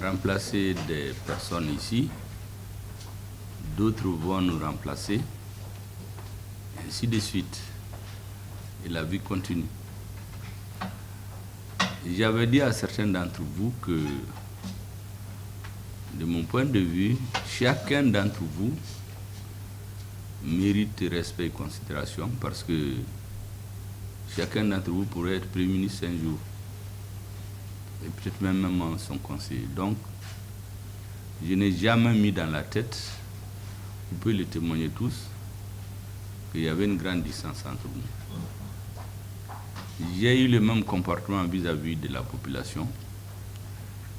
remplacer des personnes ici, d'autres vont nous remplacer, et ainsi de suite. Et la vie continue. J'avais dit à certains d'entre vous que, de mon point de vue, chacun d'entre vous mérite respect et considération parce que chacun d'entre vous pourrait être Premier ministre un jour et peut-être même son conseiller. Donc, je n'ai jamais mis dans la tête, vous pouvez le témoigner tous, qu'il y avait une grande distance entre nous. J'ai eu le même comportement vis-à-vis de la population.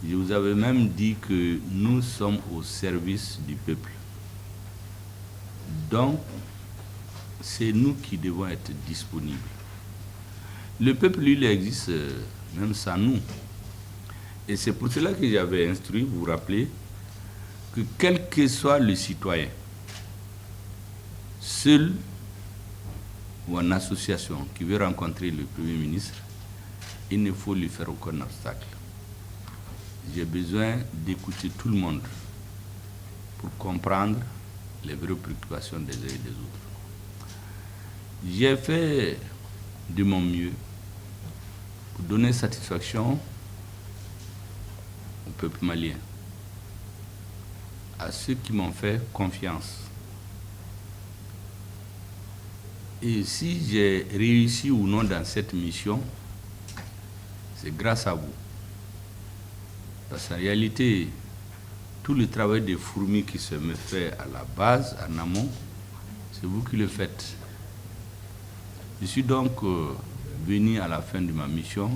Je vous avais même dit que nous sommes au service du peuple. Donc, c'est nous qui devons être disponibles. Le peuple, lui, il existe même sans nous. Et c'est pour cela que j'avais instruit, vous vous rappelez, que quel que soit le citoyen, seul ou en association qui veut rencontrer le Premier ministre, il ne faut lui faire aucun obstacle. J'ai besoin d'écouter tout le monde pour comprendre les vraies préoccupations des uns et des autres. J'ai fait de mon mieux pour donner satisfaction au peuple malien, à ceux qui m'ont fait confiance. Et si j'ai réussi ou non dans cette mission, c'est grâce à vous. Parce qu'en réalité, tout le travail de fourmi qui se me fait à la base, en amont, c'est vous qui le faites. Je suis donc venu à la fin de ma mission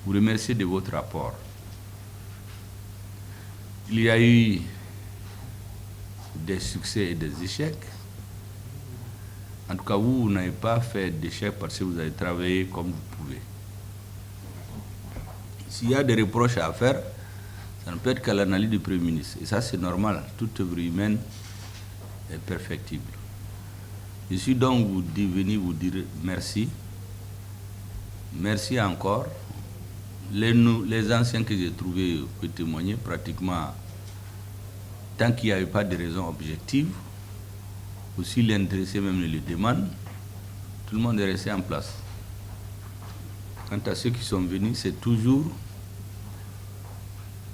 vous remercier de votre rapport. Il y a eu des succès et des échecs. En tout cas, vous n'avez pas fait d'échec parce que vous avez travaillé comme vous pouvez. S'il y a des reproches à faire, ça ne peut être qu'à l'analyse du Premier ministre. Et ça, c'est normal. Toute œuvre humaine est perfectible. Je suis donc venu vous dire merci. Merci encore. Les anciens que j'ai trouvés peuvent témoigner pratiquement tant qu'il n'y avait pas de raison objective. Aussi l'intéressé même le demande, tout le monde est resté en place. Quant à ceux qui sont venus, c'est toujours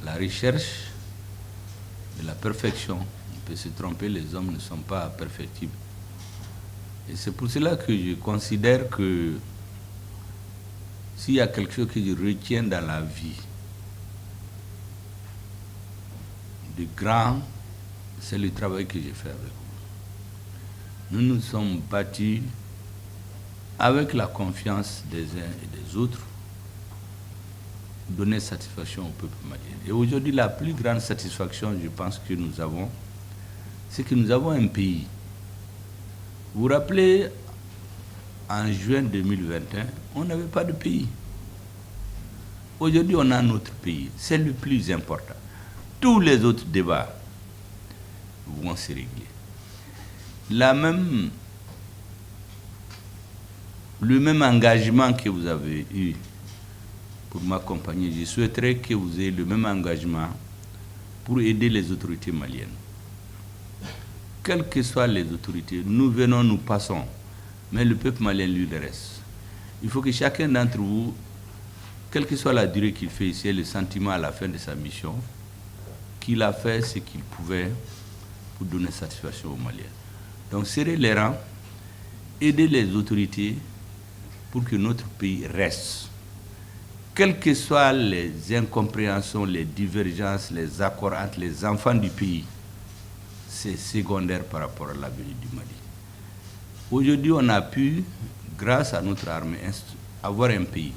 la recherche de la perfection. On peut se tromper, les hommes ne sont pas perfectibles. Et c'est pour cela que je considère que s'il y a quelque chose que je retiens dans la vie de grand, c'est le travail que j'ai fait avec vous. Nous nous sommes battus avec la confiance des uns et des autres pour donner satisfaction au peuple malien. Et aujourd'hui, la plus grande satisfaction, je pense, que nous avons, c'est que nous avons un pays. Vous vous rappelez, en juin 2021, on n'avait pas de pays. Aujourd'hui, on a notre pays. C'est le plus important. Tous les autres débats vont se régler. Le même engagement que vous avez eu pour m'accompagner, je souhaiterais que vous ayez le même engagement pour aider les autorités maliennes. Quelles que soient les autorités, nous venons, nous passons, mais le peuple malien, lui, le reste. Il faut que chacun d'entre vous, quelle que soit la durée qu'il fait ici, ait le sentiment à la fin de sa mission, qu'il a fait ce qu'il pouvait pour donner satisfaction aux Maliens. Donc, serrer les rangs, aider les autorités pour que notre pays reste. Quelles que soient les incompréhensions, les divergences, les accords entre les enfants du pays, c'est secondaire par rapport à l'avenir du Mali. Aujourd'hui, on a pu, grâce à notre armée, avoir un pays.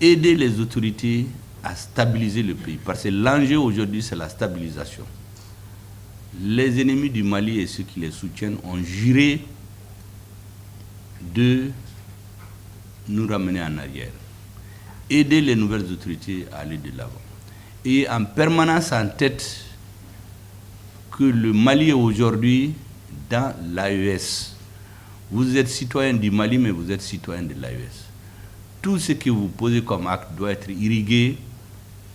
Aider les autorités à stabiliser le pays. Parce que l'enjeu aujourd'hui, c'est la stabilisation. Les ennemis du Mali et ceux qui les soutiennent ont juré de nous ramener en arrière. Aider les nouvelles autorités à aller de l'avant. Et en permanence en tête que le Mali est aujourd'hui dans l'AES. Vous êtes citoyen du Mali, mais vous êtes citoyen de l'AES. Tout ce que vous posez comme acte doit être irrigué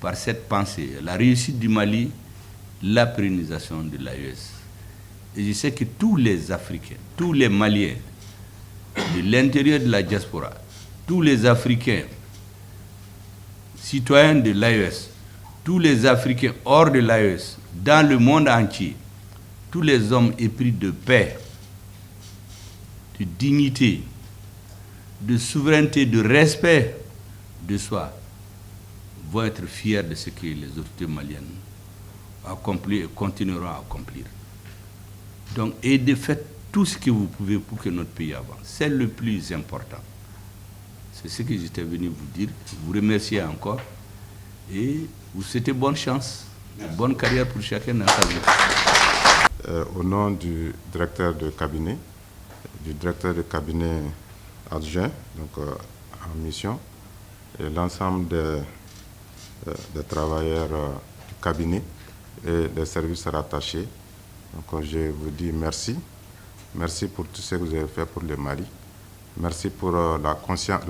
par cette pensée. La réussite du Mali, la pérennisation de l'AES. Et je sais que tous les Africains, tous les Maliens, de l'intérieur de la diaspora, tous les Africains, citoyens de l'AES, tous les Africains hors de l'AES, dans le monde entier, tous les hommes épris de paix, de dignité, de souveraineté, de respect de soi, vont être fiers de ce que les autorités maliennes ont accompli et continueront à accomplir. Donc, et de faire tout ce que vous pouvez pour que notre pays avance. C'est le plus important. C'est ce que j'étais venu vous dire. Vous remercier encore et vous souhaitez bonne chance, bonne carrière pour chacun dans sa vie. Au nom du directeur de cabinet adjoint, donc en mission, et l'ensemble des travailleurs du cabinet et des services rattachés. Donc je vous dis merci. Merci pour tout ce que vous avez fait pour le Mali. Merci pour la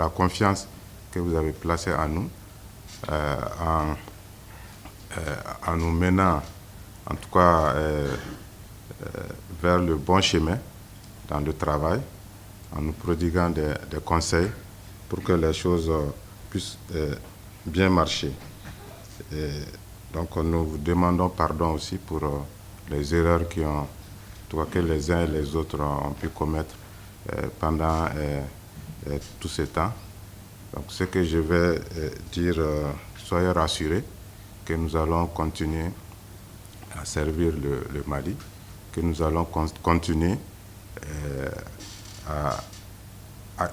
confiance que vous avez placée en nous, en nous menant, en tout cas, vers le bon chemin dans le travail, en nous prodiguant des conseils pour que les choses puissent bien marcher. Et donc nous vous demandons pardon aussi pour les erreurs que les uns et les autres ont pu commettre pendant tout ce temps. Donc ce que je vais dire, soyez rassurés que nous allons continuer à servir le Mali, que nous allons continuer à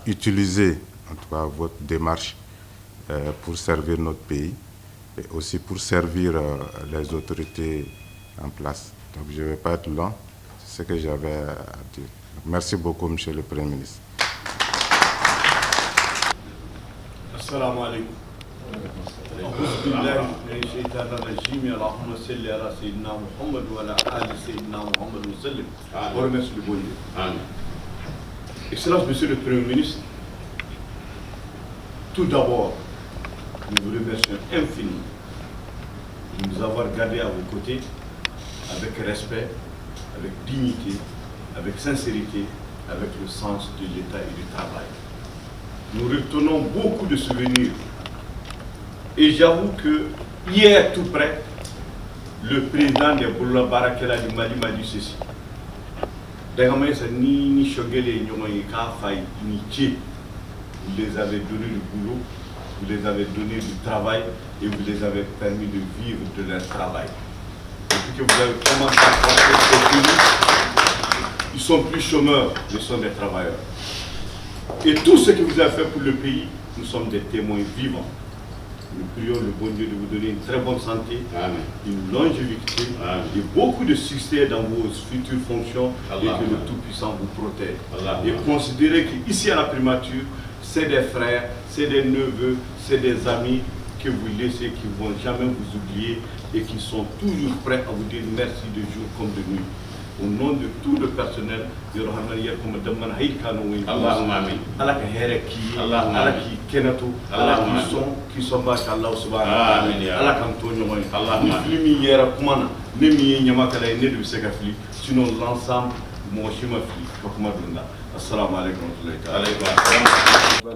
utiliser en tout cas votre démarche pour servir notre pays et aussi pour servir les autorités en place. Donc je ne vais pas être long, c'est ce que j'avais à dire. Donc, merci beaucoup, Monsieur le Premier ministre. Assalamu alaikum. Excellence, Monsieur le Premier ministre, tout d'abord, nous vous remercions infiniment de nous avoir gardés à vos côtés avec respect, avec dignité, avec sincérité, avec le sens de l'État et du travail. Nous retenons beaucoup de souvenirs. Et j'avoue que hier, tout près, le président de Boula Barakela du Mali m'a dit ceci. Vous les avez donné du boulot, vous les avez donné du travail et vous les avez permis de vivre de leur travail. Depuis que vous avez commencé à construire ce pays, ils sont plus chômeurs, ils sont des travailleurs. Et tout ce que vous avez fait pour le pays, nous sommes des témoins vivants. Nous prions le bon Dieu de vous donner une très bonne santé, Amen, une longévité, Amen, et beaucoup de succès dans vos futures fonctions, Allah, et que le Tout-Puissant vous protège. Allah, et considérez qu'ici à la primature, c'est des frères, c'est des neveux, c'est des amis que vous laissez, qui ne vont jamais vous oublier et qui sont toujours prêts à vous dire merci de jour comme de nuit. Au nom de tout le personnel, de Allahumma amin. Allah qui Allah qui sont Allah subhanahu Allah sinon l'ensemble mon chemin assalamu alaikum wa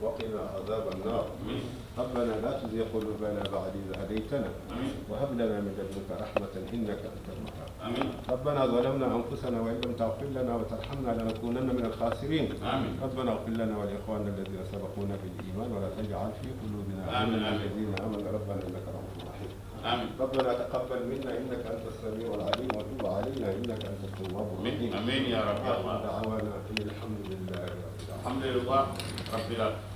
وقنا عذاب النار. ربنا لا تزغ قلوبنا بعد إذ هديتنا وهب لنا من لدنك رحمة إنك أنت الوهاب. ربنا ظلمنا أنفسنا وإن لم تغفر لنا وترحمنا لنكونن من الخاسرين. ربنا اغفر لنا ولإخواننا الذين سبقونا بالإيمان ولا تجعل في قلوبنا غلا للذين آمنوا ربنا إنك رؤوف رحيم. ربنا تقبل منا إنك أنت السميع العليم وتب علينا إنك أنت التواب الرحيم. آمين يا رب. دعوانا إن الحمد لله رب العالمين. الحمد لله رب العالمين.